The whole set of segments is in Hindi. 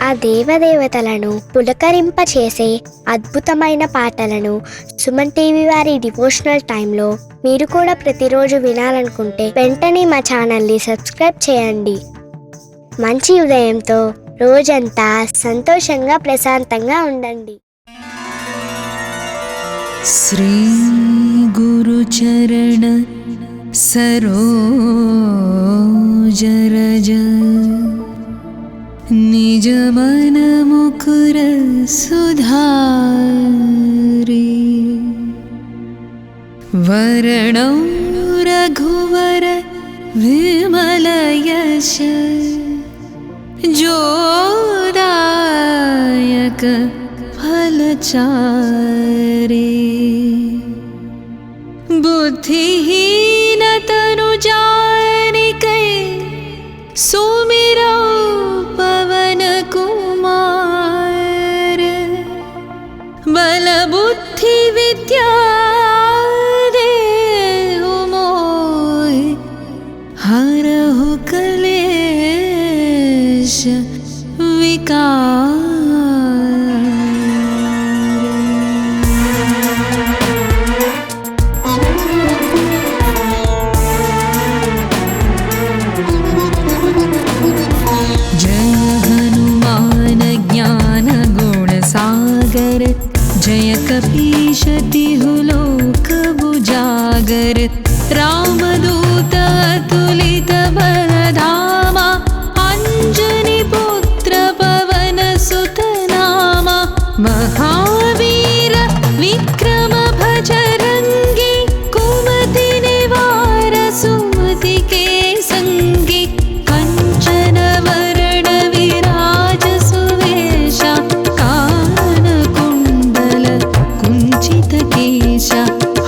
ఆ దేవదేవతలను పులకరింపచేసే అద్భుతమైన పాటలను సుమన్ టీవీ వారి డివోషనల్ టైంలో మీరు కూడా ప్రతిరోజు వినాలనుకుంటే వెంటనే మా ఛానల్ని సబ్స్క్రైబ్ చేయండి. మంచి ఉదయంతో రోజంతా సంతోషంగా ప్రశాంతంగా ఉండండి. శ్రీ గురు చరణ सरोज रज निज मन मुकुर सुधारे वरणौ रघुवर विमल यश जोदायक फलचारे बुद्धिहीन तनु जानिकै सुमिरौ पवन कुमार बल बुद्धि विद्या देहु मोहि हरहु कलेश विकार. जय कपीश तिहु लोक उजागर रामदूत अतुलित बलधामा अंजनी पुत्र पवन सुत नामा महावीर विक्रम भजरंगी कुमति निवार सुमति के संगी कंचन वरण विराज सुवेशा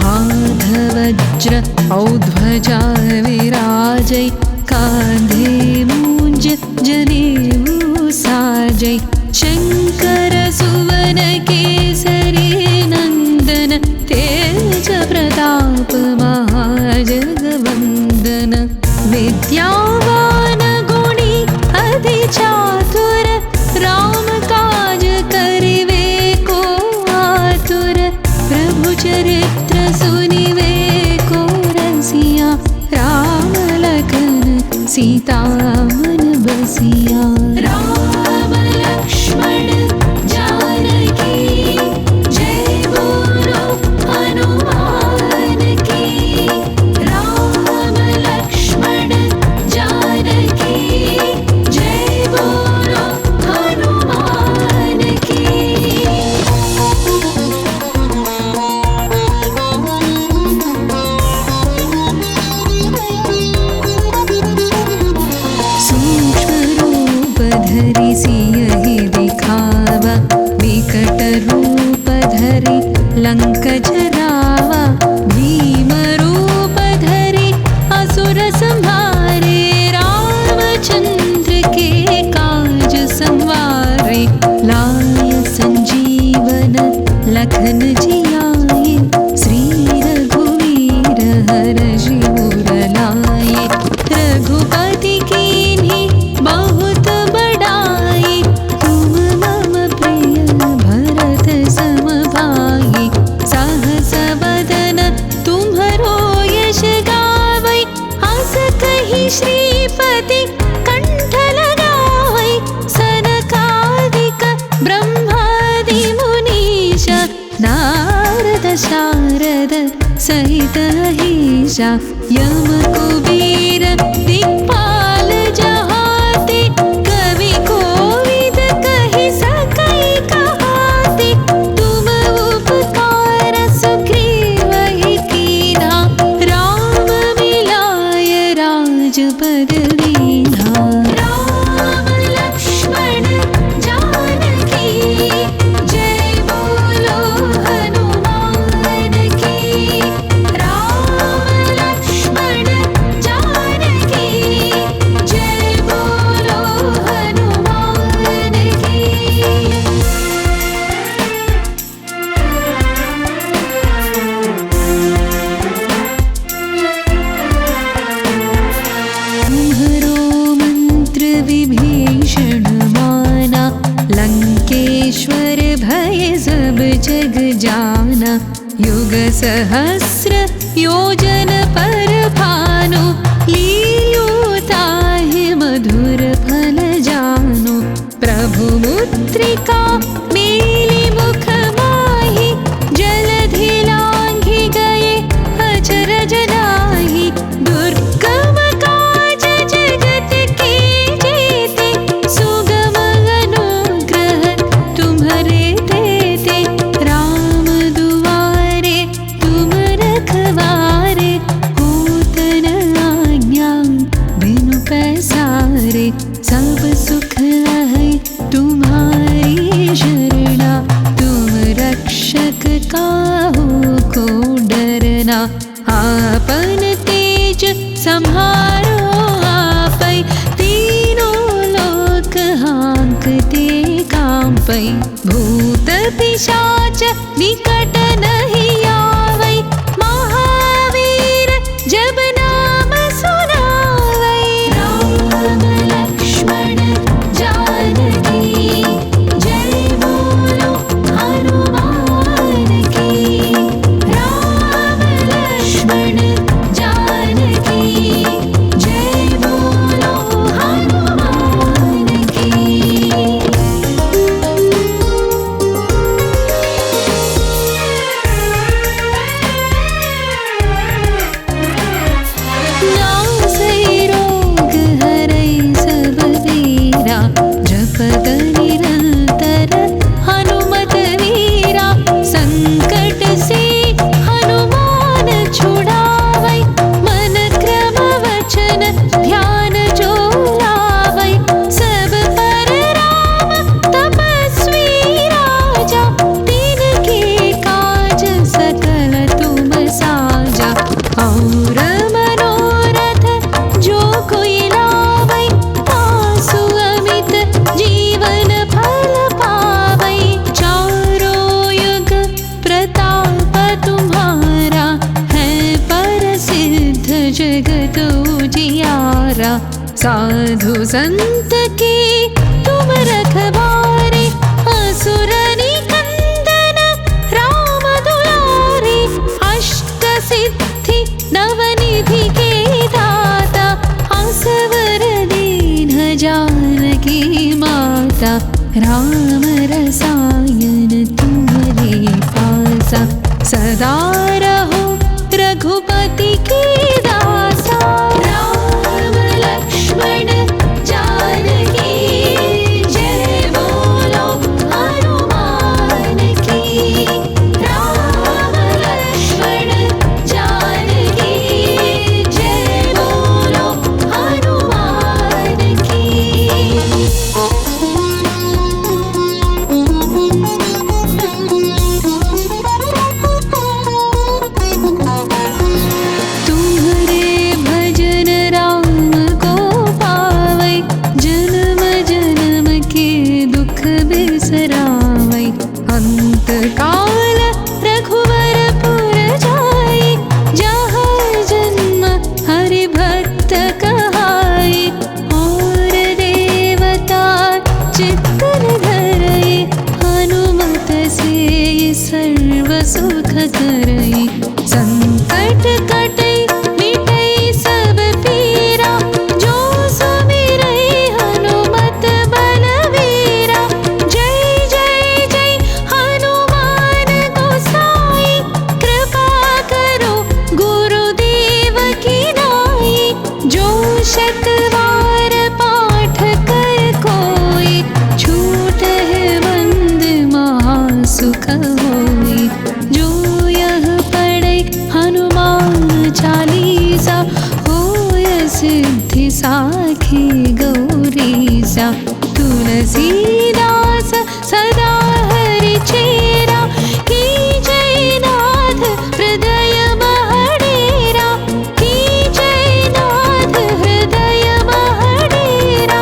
हाथ वज्र औध्वजा विराजै कांधे मूंज जनेऊ साजै शंकर सुवन केसरी नंदन तेज प्रताप महाजगवंदन विद्यावान गुणी अति चातुर राम काज करिवे को आतुर प्रभु चरित्र सुनिवे को रसिया राम लखन सीता मन बसिया. राम लक्ष्मण जानकी जय बोलो हनुमान की. राम लक्ष्मण जानकी जय बोलो हनुमान की. सियहि दिखावा विकट रूप धरि लंक जरावा भीम रूप धरि असुर संहारे रामचंद्र के काज संवारे लाय संजीवन लखन जियाए श्री रघुवीर हरषि उर लाए रघुपति कीन्ही बहुत बड़ाई तुम मम प्रिय भरत सम भाई सहस वदन तुम्हरो यश गावै अस कहि श्रीपति कंठ लगावै सनकादिक ब्रह्मादि मुनीश नारद शारद सहित अहिषा यम कुबेर दिक्पाल जहाते कवि कोविद कहि सकै कहाते तुम उपकार सुग्रीवहि कीन्हा राम मिलाय राजपद दीन्हा. राम लक्ष्मण जानकी जय बोलो हनुमान की. राम लक्ष्मण जानकी जय बोलो हनुमान की. तुम्हरो मंत्र विभीषण माना सहस्र योजन पर भानु, लील्युताहि मधुर फल जानु। प्रभु मुद्रिका मेली मुख माहि, जलधि लांघि गए अचरज नाही। दुर्गम काज जगत के जेते, सुगम अनुग्रह तुम्हरे तेते। राम दुआरे तुम रखवारे, होत न आज्ञा बिनु पैसारे। सब सुख है तुम्हारी शरणा, तुम रक्षक काहू को डरना। आपन तेज सम्हारो आपै, तीनों लोक हाँकते कांपै। भूत पिशाच निकट नहीं आवै, महावीर जब नाम सुनावै। राम लक्ष्मण जानकी, जय बोलो हनुमान की। राम लक्ष्मण जानकी, जय बोलो हनुमान की। नासै रोग हरै सब वीरा, जपत निरंतर हनुमत वीरा। संकट से हनुमान छुड़ावै, मन क्रम वचन ध्यान जो लावै। सब पर राम तपस्वी राजा, तिनके काज सकल तुम साजा। और मनोरथ जो कोई लावै, आसु अमित जीवन फल पावै। चारों युग प्रताप तुम्हारा, है प्रसिद्ध जगत उजियारा। साधु संत के तुम रखवारे, असुर निकंदन राम दुलारे। अष्ट सिद्धि नवनिधि के दाता, असवर दीन जानकी माता। राम रसायन तुम्हारे पासा, सदा रहो रघुपति की दासा। राम लक्ष्मण जानकी, जय बोलो हनुमान की। राम लक्ष्मण जानकी, जय बोलो हनुमान की। तुम्हारे भजन राम को पावै, जन्म जन्म के दुख बिसरावै। अंत काल रघुवर पुर जाई, जहाँ जन्म हरि भक्त कहाई। और देवता चित्तन धरई, हनुमत से सर्व सुख करई। संकट कटै मिटै सब पीरा, जो सुमिरै हनुमत बलवीरा। जय जय जय हनुमान गोसाई, कृपा करो गुरुदेव की नाई। जो शतवार पाठ कर कोई, छूटहि बंद महासुख होई। जो यह पढ़ै हनुमान चालीसा, होय सिद्धि साखी गौरीसा। तुलसीदास सदा हरि चेरा, की जय नाथ हृदय महडेरा। की जय नाथ हृदय महडेरा,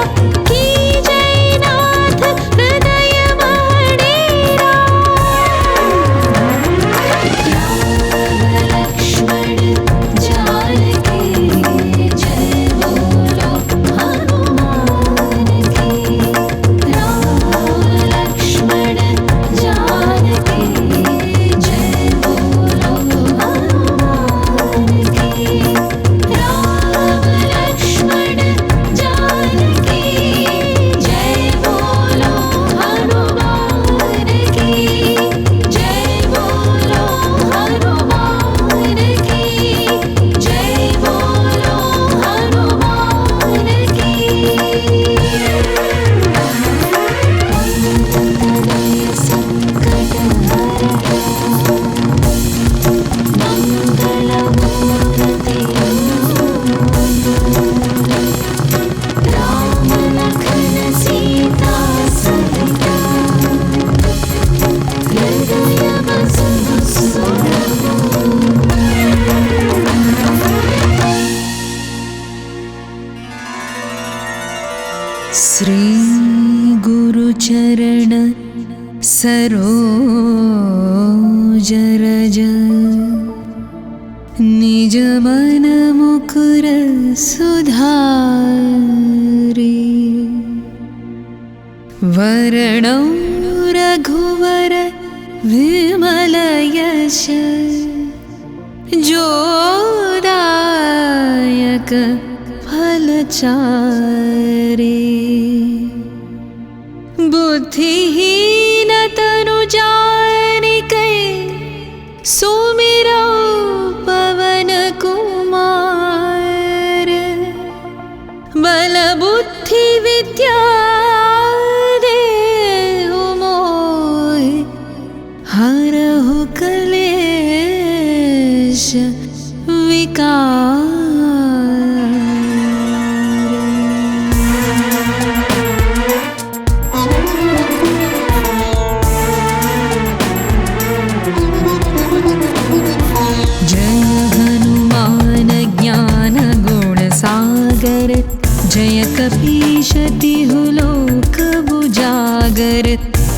की जय नाथ हृदय महडेरा। राम लक्ष्मण जानकी, जय बोलो हनुमान की। राम श्री गुरुचरण सरोज रज निज मन मुकुर सुधारि वरणौ रघुवर विमल यश जोदायक फलचारि बुद्धिहीन तनु जानिकै सुमिरौ पवन कुमार बल बुद्धि विद्या देहु मोहि हरहु कलेश विकार। जय कपीश तिहु लोक बुजागर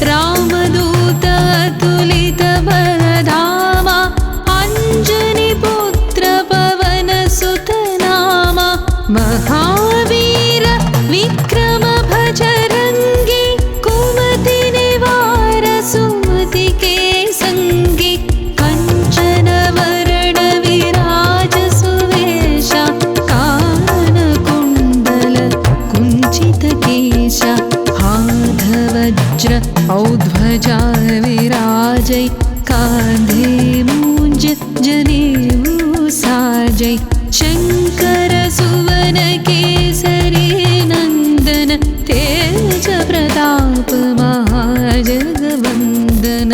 रामदूत अतुलित बलधामा अंजनी पुत्र पवन सुत नामा महावीर विक्रम भजरंगी कुमति निवार सुमति के संगी कंचन वरण विराज सुवेशा हाथ वज्र औध्वजा विराजै कांधे मूंज जनेऊ साजै शंकर सुवन केसरी नंदन तेज प्रताप महाजगवंदन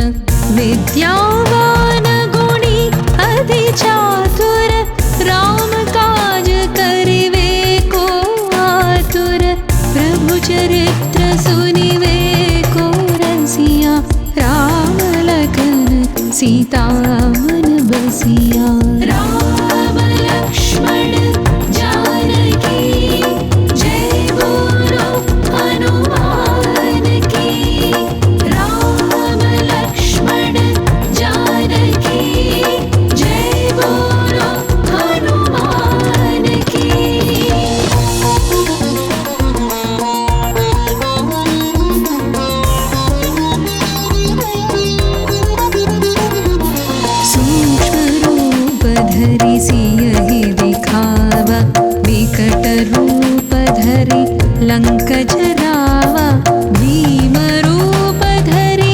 विद्यावान गुणी अति चातुर राम काज करिवे को आतुर प्रभु चरित्र सुनिवे को रसिया राम लखन सीता मन बसिया। राम लक्ष्मण जानकी जय बोलो हनुमान की। राम लक्ष्मण जानकी जय बोलो हनुमान की। धरि सियहि दिखावा विकट रूप धरि लंक जरावा भीम रूप धरि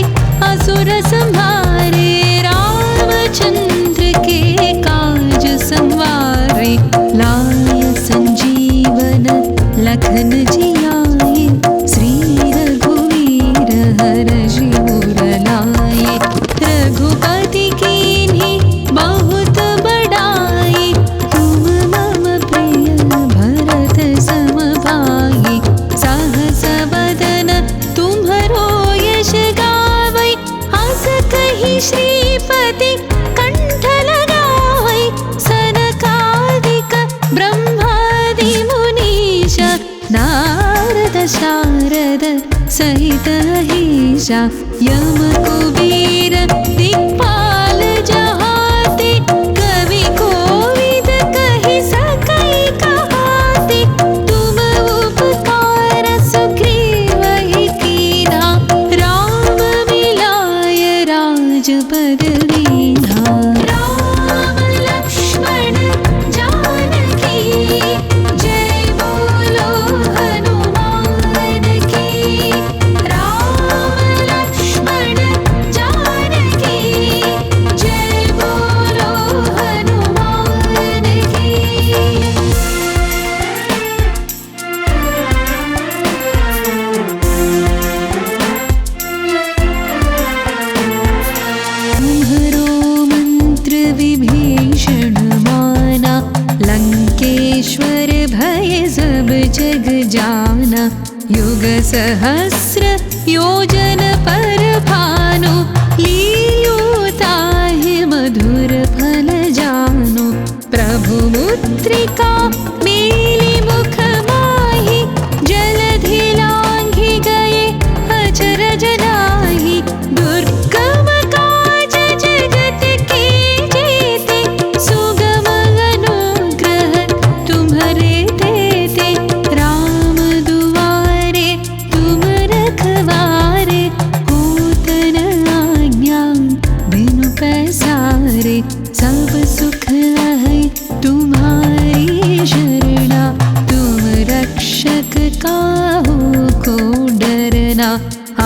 असुर संहारे रामचंद्र के काज संवारे लाय संजीवन लखन जियाए श्री रघुवीर हरषि उर लाए रघुपति कीन्ही बहुत बड़ाई तुम मम प्रिय भरत सम भाई सहस बदन तुम्हरो यश गावै हस कहि श्रीपति कंठ लगावै सनकादिक ब्रह्मादि मुनीश नारद शारद सहित अहिषा यम कुबेर दिक्पाल जहाते कवि कोविद कहि सकै कहाते तुम उपकार सुग्रीवहि कीन्हा राम मिलाय राजपद दीन्हा। राम लक्ष्मण जानकी जय बोलो हनुमान की। राम लक्ष्मण जानकी जय बोलो हनुमान की। तुम्हरो मंत्र विभीषण माना लंकेश्वर भय सब जग जाना युग सहस्र योजन पर भानु लील्योताहि मधुर फल जानु प्रभु मुद्रिका मेलि मुख माहि जलधि लाल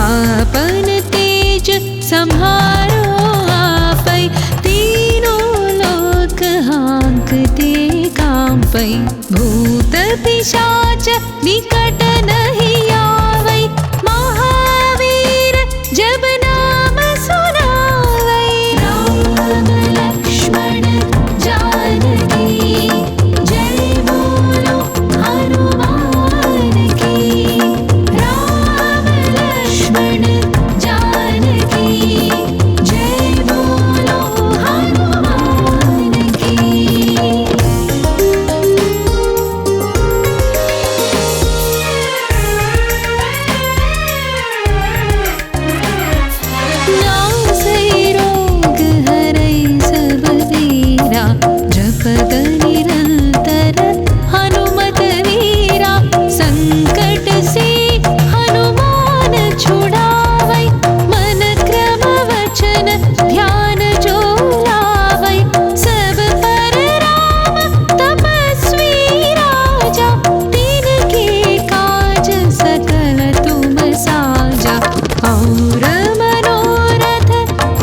आपन तेज संहारो आपै, तीनों लोक हाँकते कांपै। भूत पिशाच निकट नहीं आवै, महावीर जब नाम सुनावै। राम लक्ष्मण जानकी जय बोलो हनुमान की। राम लक्ष्मण जानकी जय बोलो हनुमान की। नासै रोग हरै सब वीरा, जपत निरंतर हनुमत वीरा। संकट से हनुमान छुड़ावै, मन क्रम वचन ध्यान जो लावै। सब पर राम तपस्वी राजा, तिनके काज सकल तुम साजा। और मनोरथ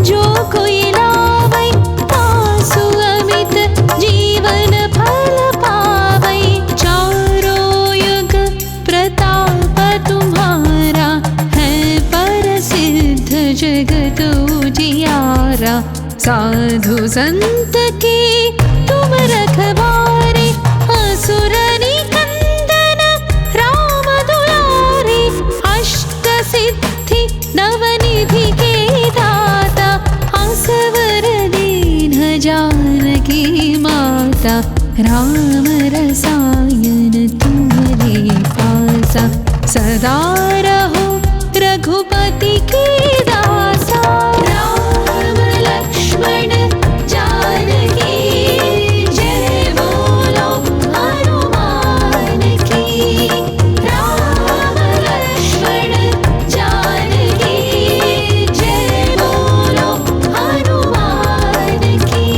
जो कोई लावै, तासु अमित जीवन फल पावै। चारों युग प्रताप तुम्हारा, है प्रसिद्ध जगत उजियारा। साधु संत के तुम रखवारे, असुर निकंदन राम दुलारे। अष्ट सिद्धि नवनिधि के दाता, असवर दीन जानकी माता। राम रसायन तुम्हारे पासा, सदा रहो रघुपति के दासा। राम लक्ष्मण जानकी जय बोलो हनुमान की। राम लक्ष्मण जानकी जय बोलो हनुमान की।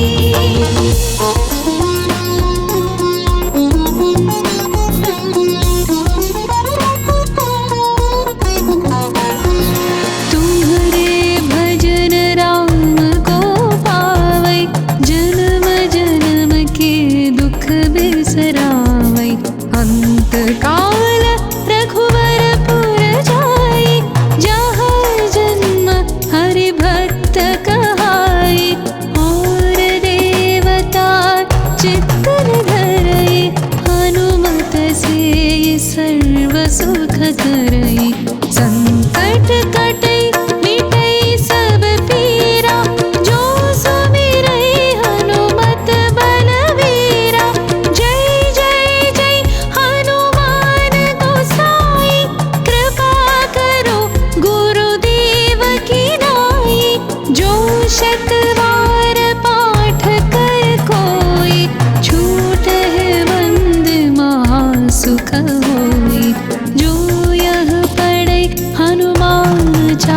तुम्हारे भजन राम को पावै, जन्म जन्म के दुख बिसरावै। अंत काल रघुवर पुर जाई, जहाँ जन्म हरि भक्त कहाई। और देवता चित्तन धरई, हनुमत से सर्व सुख करई। संकट कटै मिटै सब पीरा, जो सुमिरै हनुमत बलवीरा। जय जय जय हनुमान गोसाई, कृपा करो गुरुदेव की नाई। जो शत बार पाठ कर कोई, छूटहि बंद महासुख होई। जो यह पढ़ै हनुमान चालीसा,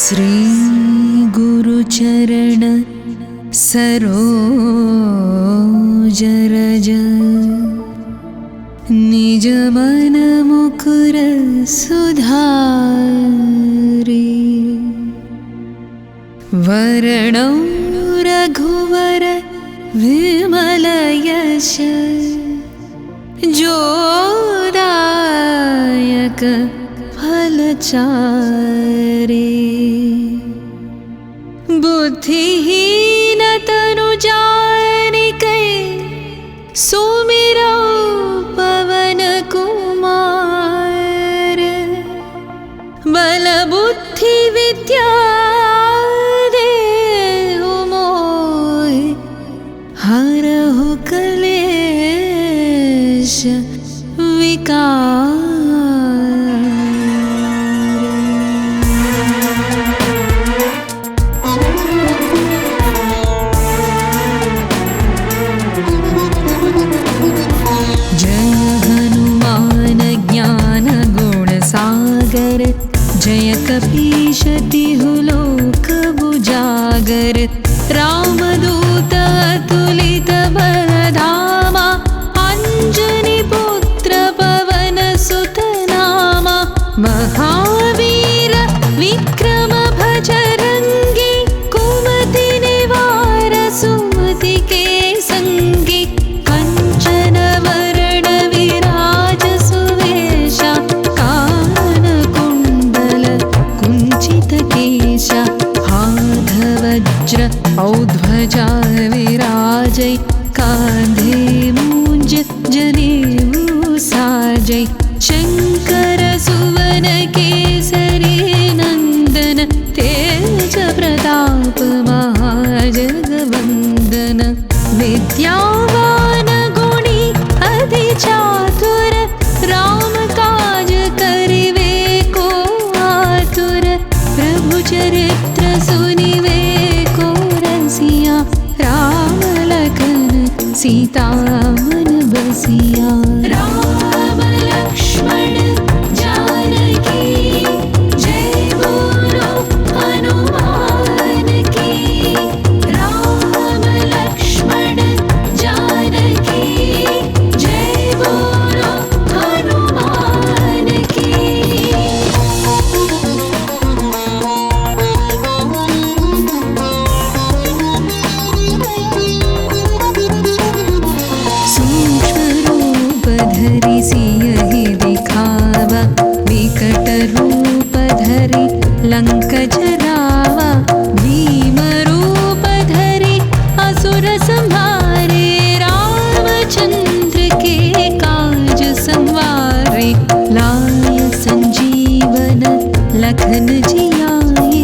श्री गुरुचरण सरोज रज निज मन मुकुर सुधारि वरणौ रघुवर विमल यश जोदायक फलचारि बुद्धिहीन तनु जानिकै सुमिरौ पवन कुमार बल बुद्धि विद्या देहु मोहि हरहु क्लेश विकार। जय कपीश तिहु लोक बुजागर रामदूत अतुलित बलधामा अंजनी पुत्र पवन सुत नामा महावीर विक्रम भजरंगी कुमति निवार सुमति के संगी कंचन वरण विराज सुवेशा हाथ वज्र औध्वजा विराजै कांधे मूंज जनेऊ साजै शंकर सुवन केसरी नंदन तेज प्रताप महाजगवंदन विद्यावान गुणी अति चातुर राम काज करिवे को आतुर प्रभु चरित्र सुनिवे को रसिया राम लखन सीता मन बसिया। राम लक्ष्मण जानकी जय बोलो हनुमान की। राम लक्ष्मण जानकी जय बोलो हनुमान की। धरि सियहि दिखावा विकट रूप धरि लंक जरावा भीम रूप धरि असुर संहारे रामचंद्र के काज संवारे लाय संजीवन लखन जियाए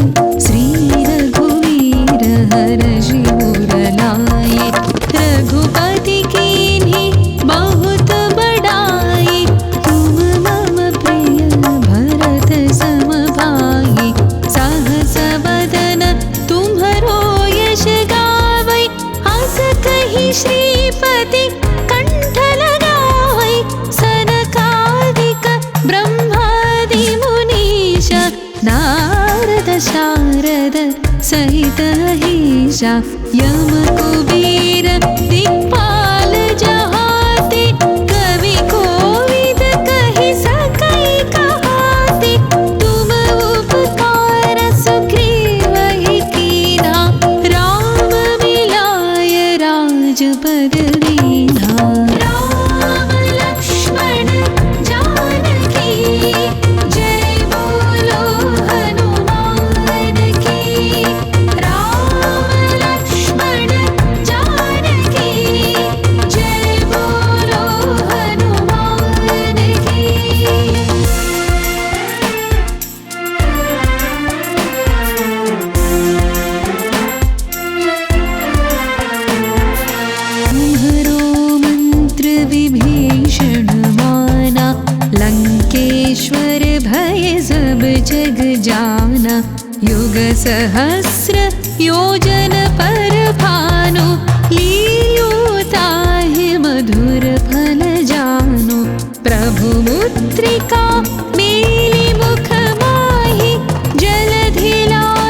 श्री रघुवीर हर्षि उर लाए रघुपति कीन्ही बहुत बड़ाई तुम मम प्रिय भरत सम भाई सहस बदन तुम्हरो यश गावै अस कहि श्रीपति कंठ लगावै सनकादिक ब्रह्मादि मुनीश नारद शारद सहित अहिषा यम कुबेर दिक्पाल जहाते कवि कोविद कहि सकै कहाते तुम उपकार सुग्रीवहि कीन्हा राम मिलाय राजपद दीन्हा। राम लक्ष्मण जानकी जय बोलो हनुमान की। राम लक्ष्मण जानकी जय बोलो हनुमान की। तुम्हरो मंत्र विभीषण माना लंकेश्वर भय सब जग जाना युग सहस्र योजन पर भानु लील्योताहि मधुर फल जानु प्रभु मुद्रिका मेलि मुख माहि जलधि लाए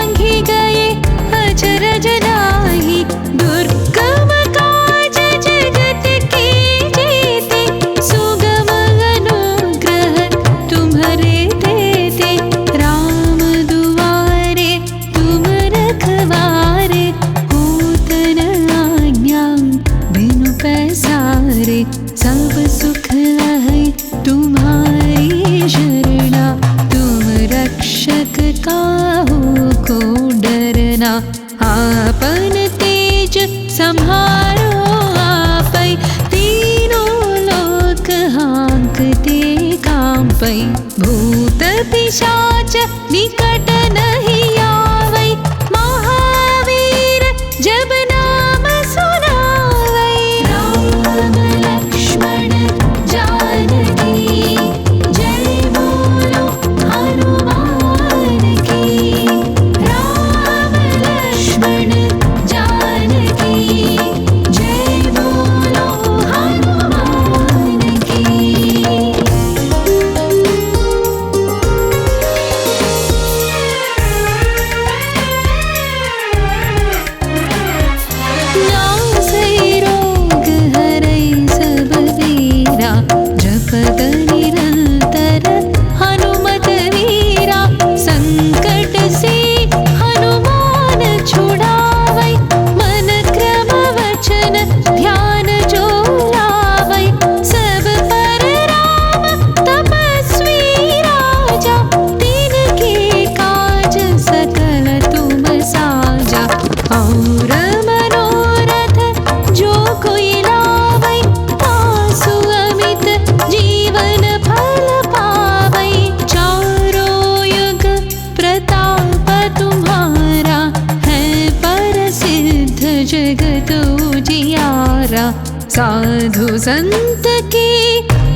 सहारो आपै, तीनों लोक हाँकते कांपै, भूत पिशाच निकट नहीं आवै, महावीर जब नाम सुनावै। राम लक्ष्मण जानकी जय बोलो हनुमान की, राम लक्ष्मण जानकी जय बोलो हनुमान की। नासै रोग हरै सब वीरा, जपत निरंतर हनुमत वीरा, संकट से हनुमान छुड़ावै, मन क्रम वचन ध्यान जो लावै, सब पर राम तपस्वी राजा, तिनके काज सकल तुम साजा। और मनोरथ जो कोई लावै, तासु अमित जीवन फल पावै, चारों युग प्रताप तुम्हारा, है प्रसिद्ध जगत उजियारा। साधु संत के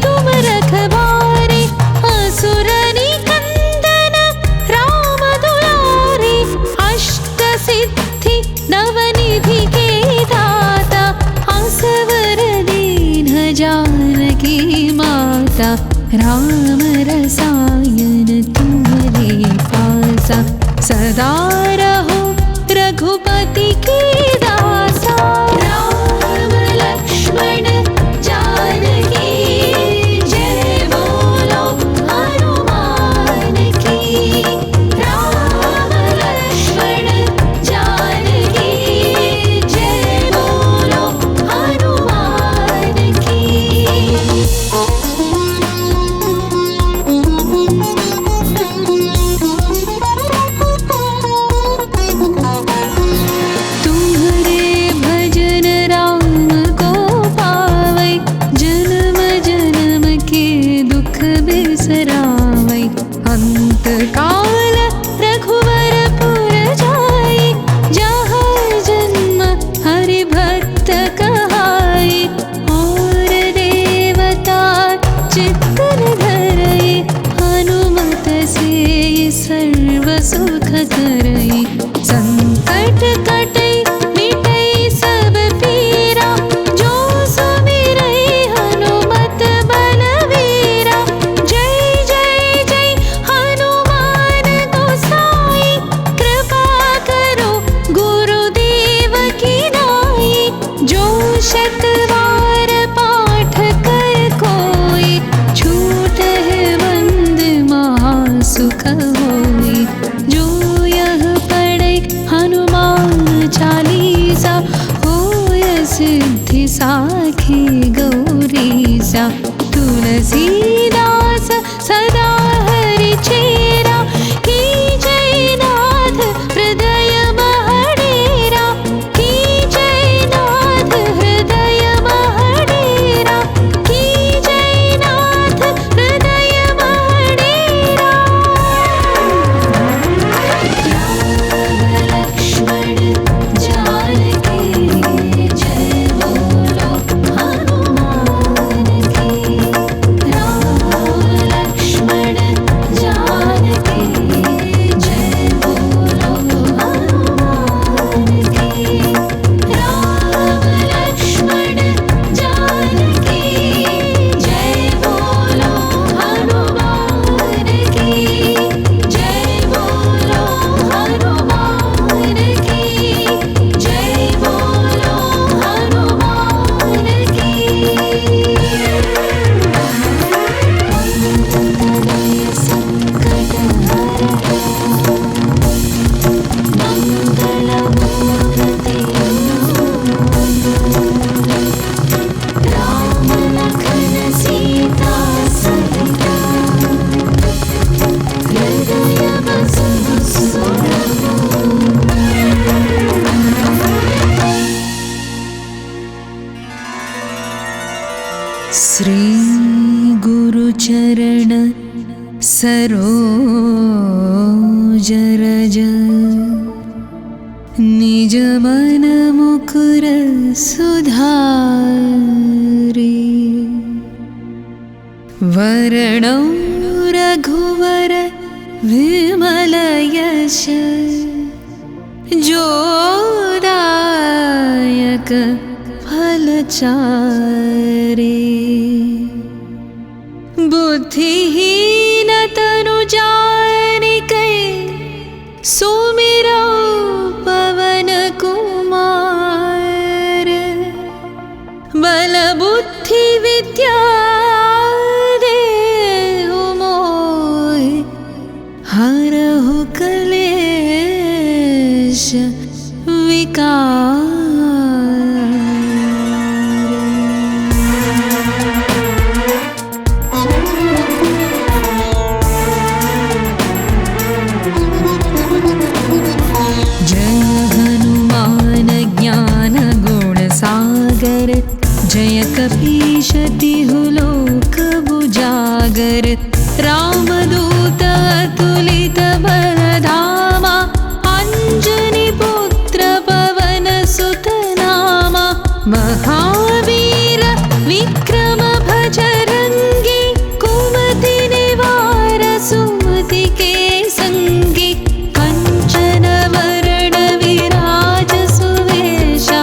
तुम रखवारे, असुर निकंदन राम दुलारे, अष्ट सिद्धि नवनिधि के दाता, असवर दीन जानकी माता, राम रसायन तुम्हारे पासा, सदा रहो रघुपति के दासा। राम लक्ष्मण जानकी जय बोलो हनुमान की, राम लक्ष्मण जानकी जय बोलो हनुमान की। तुम्हारे भजन राम को पावै, जन्म जन्म के दुख बिसरावै, अंत काल रघुवर पुर जाई, जहाँ जन्म हरि भक्त कहाई, और देवता चित्तन धरई, हनुमत से सर्व सुख करई, संकट कटै मिटै सब पीरा, जो सुमिरै हनुमत बलवीरा। जय जय जय हनुमान गोसाई, कृपा करो गुरुदेव की नाई, जो शतवार पाठ कर कोई, छूट है बंद महासुख होई, जो यह पढ़ै हनुमान चालीसा, होय सिद्धि साखी गौरीसा। तुलसीदास सदा हरि चेरा, की जय नाथ हृदय महडेरा, की जय नाथ हृदय महडेरा, की जय नाथ हृदय महडेरा। राम लक्ष्मण जानकी जय बोलो हनुमान की, राम श्री गुरुचरण सरोज रज निज मन मुकुर सुधारि वरणौ रघुवर विमल यश जोदायक फलचारि बुद्धिहीन तनु जानिकै सुमिरौ पवन कुमार बल बुद्धि विद्या देहु मोहि हरहु क्लेश विकार। जय कपीश तिहु लोक उजागर रामदूत अतुलित बलधामा अंजनी पुत्र पवन सुत नामा महावीर विक्रम भजरंगी कुमति निवार सुमति के संगी कंचन वरण विराज सुवेशा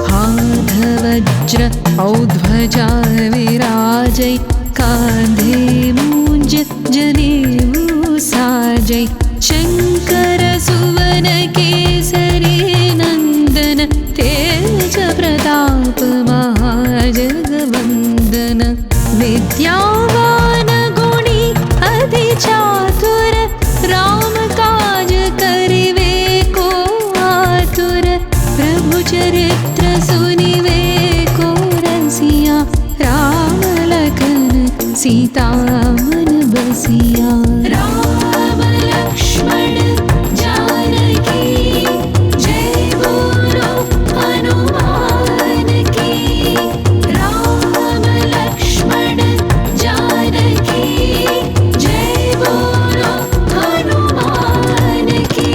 हाथ वज्र औध्वजा विराजै कांधे मूंज जनेऊ साजै शंकर सुवन केसरी नंदन तेज प्रताप महाजगवंदन विद्यावान गुणी अति चातुर राम काज करिवे को आतुर प्रभु चरित्र सुनिवे को रसिया राम लखन सीता मन बसिया। राम लक्ष्मण जानकी जय बोलो हनुमान की। राम लक्ष्मण जानकी जय बोलो हनुमान की।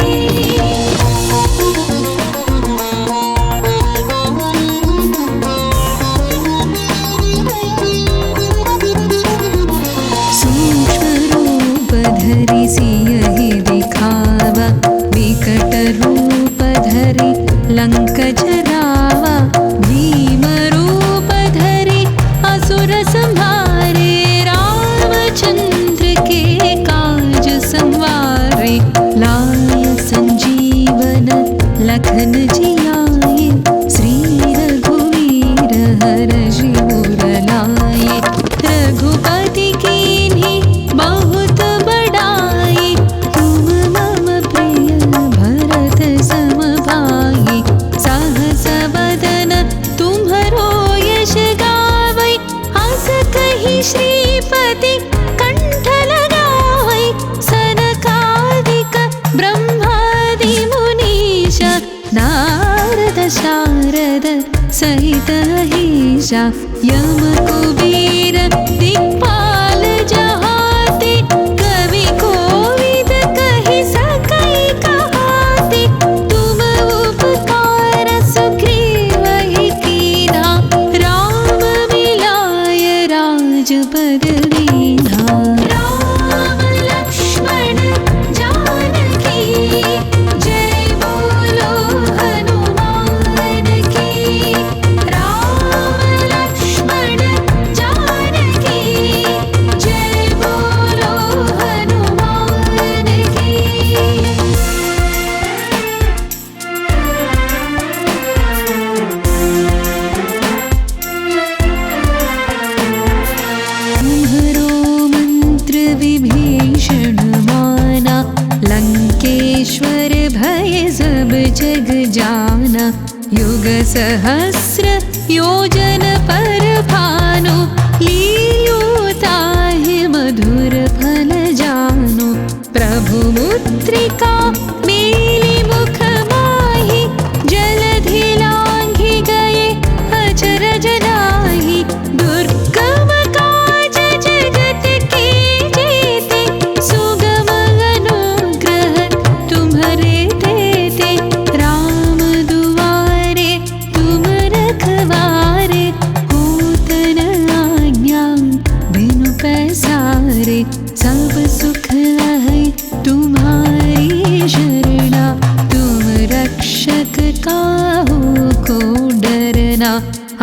धरि सियहि दिखावा विकट रूप धरि लंक जरावा भीम रूप धरि असुर संहारे रामचंद्र के काज संवारे लाय संजीवन लखन जियाए श्री रघुवीर हर्षि उर लाए रघुपति कीन्ही बहुत बड़ाई तुम मम प्रिय भरत सम भाई सहस वदन तुम्हरो यश गावै हस कहि श्रीपति कंठ लगावै सनकादिक ब्रह्मादि मुनीश नारद शारद सहित अहिषा यम कुबेर दिक्पाल जहाते कवि कोविद कहि सकै कहाते तुम उपकार सुग्रीवहि कीन्हा राम मिलाय राजपद दीन्हा। राम लक्ष्मण जानकी जय बोलो हनुमान की। राम लक्ष्मण जानकी जय बोलो हनुमान की। तुम्हरो मंत्र विभीषण माना लंकेश्वर भय सब जग जाना युग सहस्र योजन पर भानु लील्योताहि मधुर फल जानु प्रभु मुद्रिका मेलि मुख माहि जलधि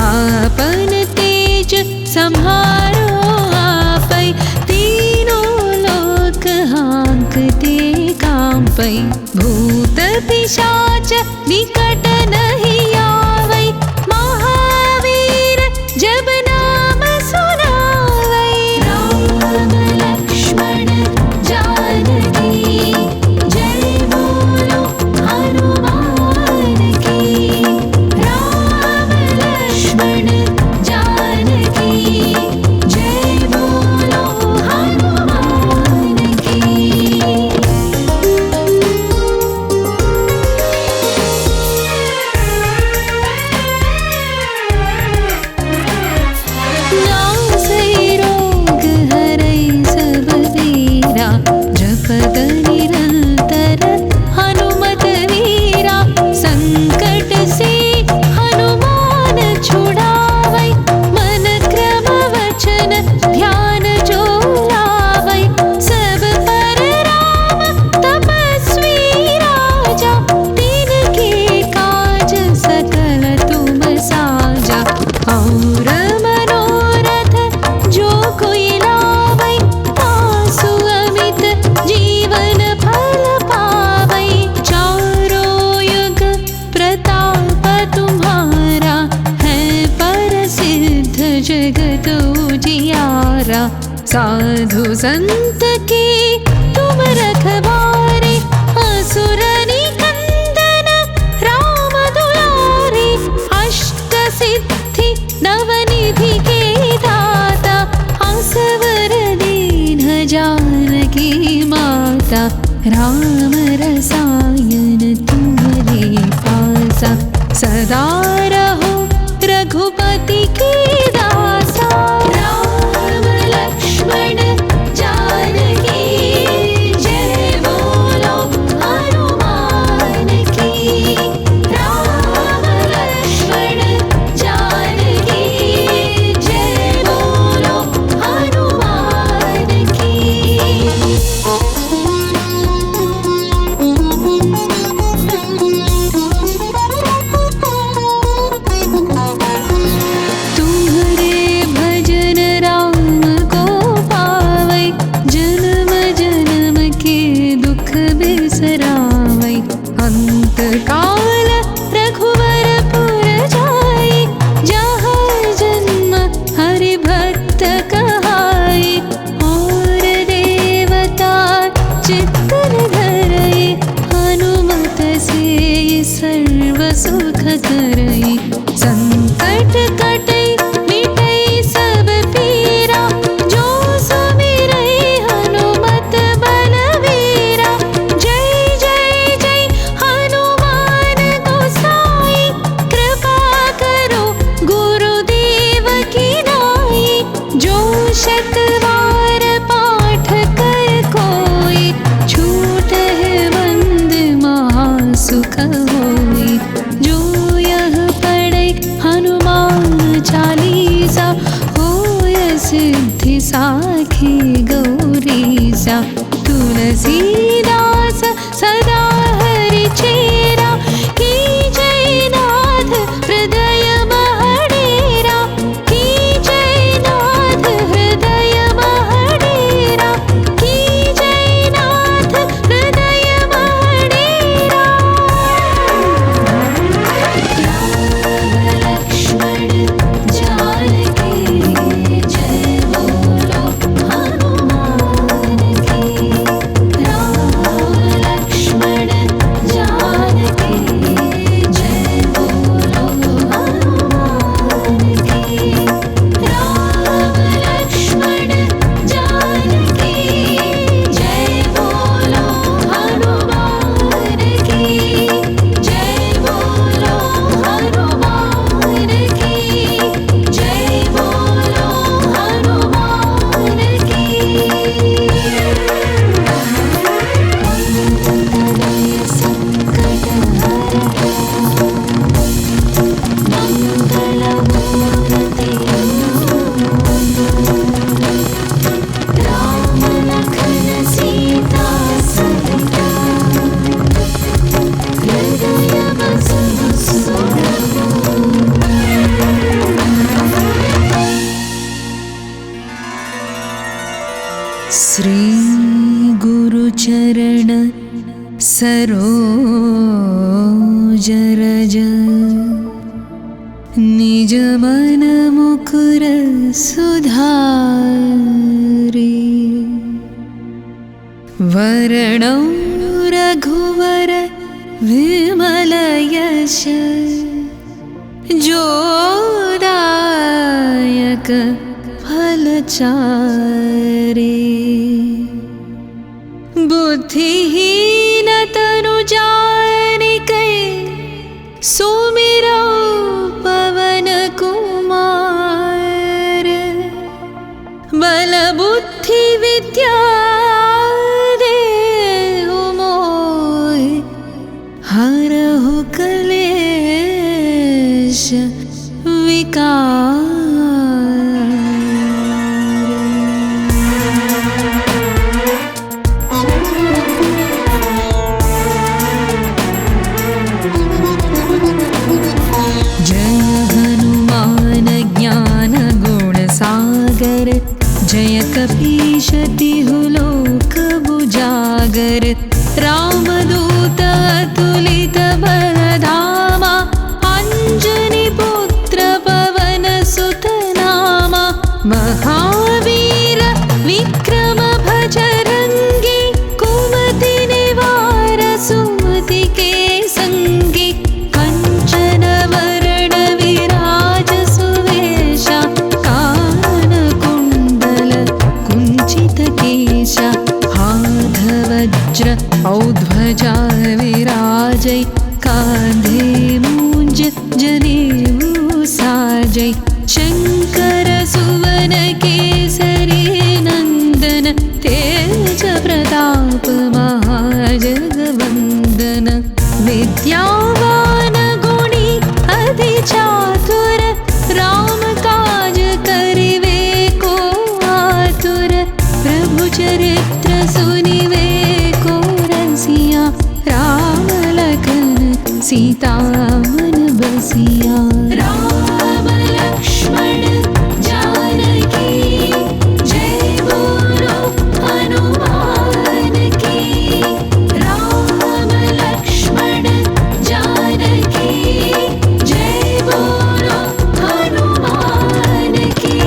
आपन तेज संहारो आपै, तीनों लोक हाँकते कांपै। भूत पिशाच निकट नहीं आवै, महावीर जब नाम सुनावै। राम लक्ष्मण जानकी जय बोलो हनुमान की। राम लक्ष्मण जानकी जय बोलो हनुमान की। नासै रोग हरै सब पीरा, जपत निरंतर हनुमत वीरा। संकट से हनुमान छुड़ावै, मन क्रम वचन ध्यान जो लावै। सब पर राम तपस्वी राजा, तिनके काज सकल तुम साजा। और मनोरथ जो कोई लावै, तासु अमित जीवन फल पावै। चारों युग प्रताप तुम्हारा, है प्रसिद्ध जगत उजियारा। साधु संत के तुम रखवारे, असुर निकंदन राम दुलारे। अष्ट सिद्धि नवनिधि के दाता, असवर दीन जानकी माता। राम रसायन तुम्हारे पासा, सदा रहो रघुपति के दासा। राम लक्ष्मण जानकी जय बोलो हनुमान की। राम लक्ष्मण जानकी जय बोलो हनुमान की। श्री गुरुचरण सरोज रज निज मन मुकुर सुधारि वर्णं रघुवर विमल यश जोदायक फलचारि बुद्धिहीन तनु जानिकै सुमिरौ पवन कुमार बल बुद्धि विद्या देहु मोहि हरहु क्लेश विकार। जय कपीश तिहु लोक बुजागर रामदूत अतुलित बलधामा अंजनी पुत्र पवन सुत नामा महावीर विक्रम भजरंगी कुमति निवार सुमति के संगी कंचन वरण विराज सुवेशा हाथ वज्र औध्वजा विराजै कांधे मूंज जनेऊ साजै शंकर सुवन केसरी नंदन तेज प्रताप महाजगवंदन विद्यावान गुणी अति चातुर राम काज करिवे को आतुर प्रभु चरित्र सुनिवे को रसिया राम लखन सीता मन बसिया। राम लक्ष्मण जानकी जय बोलो हनुमान की। राम लक्ष्मण जानकी जय बोलो हनुमान की।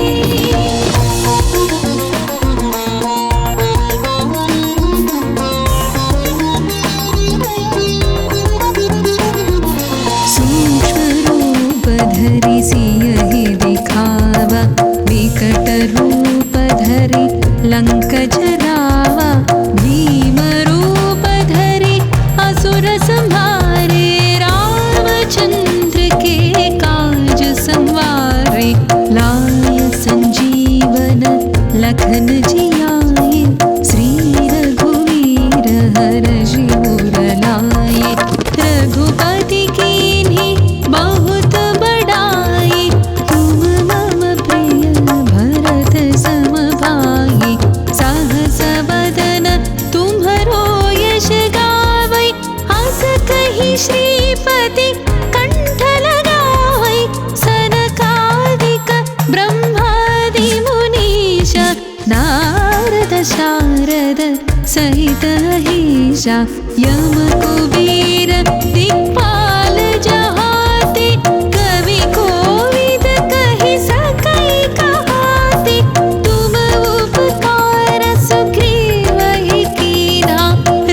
धरि सियहि दिखावा विकट रूप धरि लंक जरावा भीम रूप धरि असुर संहारे रामचंद्र के काज संवारे लाय संजीवन लखन जियाए श्री रघुवीर हरषि उर लाए रघुपति कीन्ही बहुत बड़ाई तुम मम प्रिय भरत सम भाई सहस बदन तुम्हरो यश गावै हस कहि श्रीपति कंठ लगावै सनकादिक ब्रह्मादि मुनीश नारद शारद सहित अहिषा यम कुबेर दिक्पाल जहाते कवि कोविद कहि सकै कहाते तुम उपकार सुग्रीवहि कीन्हा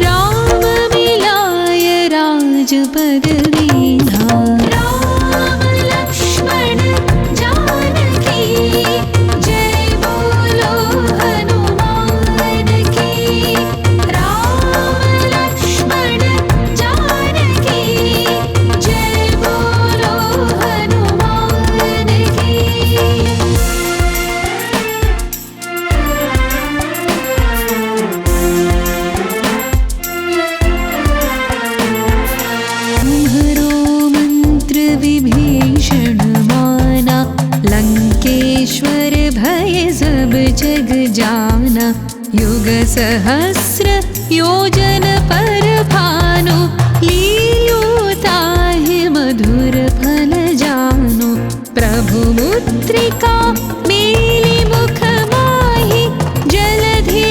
राम मिलाय राजपद दीन्हा। राम लक्ष्मण जानकी जय बोलो हनुमान की। राम लक्ष्मण जानकी जय बोलो हनुमान की। तुम्हरो मंत्र विभीषण माना लंकेश्वर भय सब जग जाना युग सहस्र योजन पर भानु लील्योताहि मधुर फल जानु प्रभु मुद्रिका मेलि मुख माहि जलधि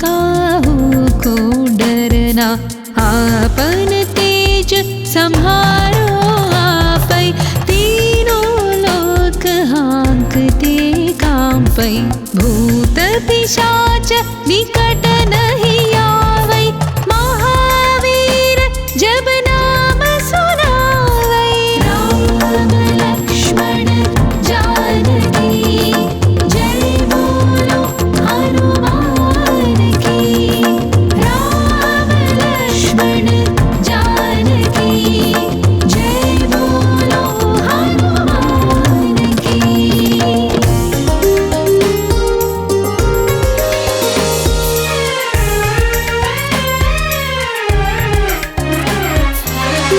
काहू को डरना। आपन तेज संहारो आपै, तीनों लोक हाँकते कांपै। भूत पिशाच निकट नहीं आवै, महावीर जब नाम सुनावै। राम लक्ष्मण जानकी जय बोलो हनुमान की। राम लक्ष्मण जानकी जय बोलो हनुमान की।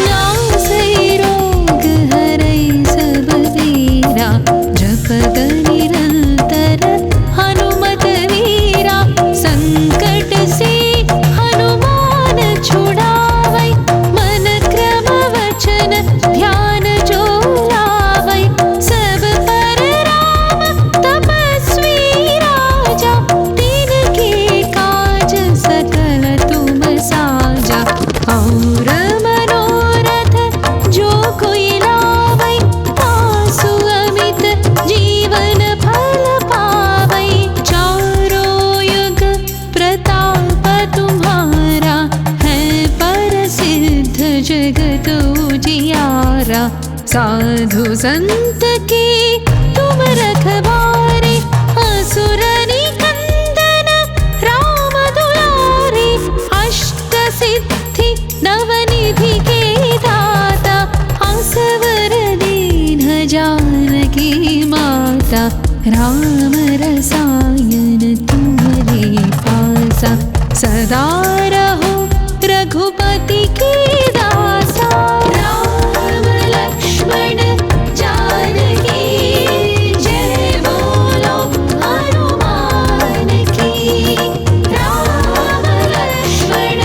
नासै रोग हरै सब पीरा, जपत निरंतर हनुमत वीरा। संकट से हनुमान छुड़ावै, मन क्रम वचन ध्यान जो लावै। सब पर राम तपस्वी राजा, तिनके काज सकल तुम साजा। और मनोरथ जो कोई लावै, तासु अमित जीवन फल पावै। चारों युग प्रताप तुम्हारा, है परसिद्ध जगत उजियारा। साधु संत के तुम रखवारे, असुर निकंदन राम दुलारे। अष्ट सिद्धि नवनिधि के दाता, असवर दीन जानकी माता। राम रसायन तुम्हारे पासा, सदा रहो रघुपति के दासा। राम लक्ष्मण जानकी जय बोलो हनुमान की। राम लक्ष्मण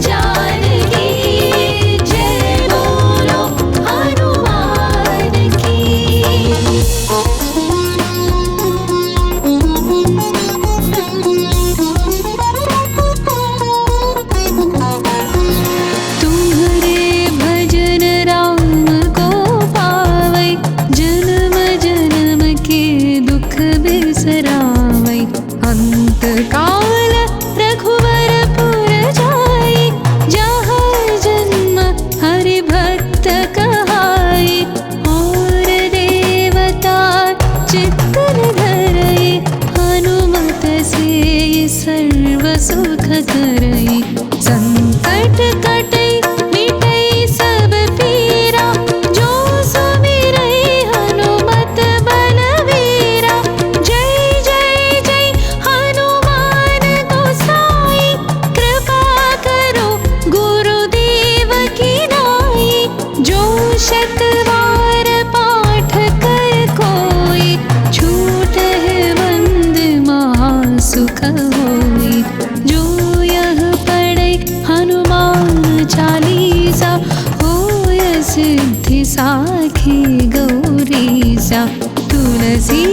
जानकी जय बोलो हनुमान की। तुम्हारे भजन राम को पावै, जन्म जन्म के दुख बिसरावै। अंत काल रघुवर पुर जाई, जहाँ जन्म हरि भक्त कहाई। और देवता चित्तन धरई, हनुमत से सर्व सुख करई। संकट कटै मिटै सब पीरा, जो सुमिरै हनुमत बलवीरा। जय जय जय हनुमान गोसाई, कृपा करो गुरुदेव की नाई। जो शतवार पाठ कर कोई, छूटहि बंद महासुख होई। जो यह पढ़ै हनुमान चालीसा, होय सिद्धि साखी गौरीसा। तुलसी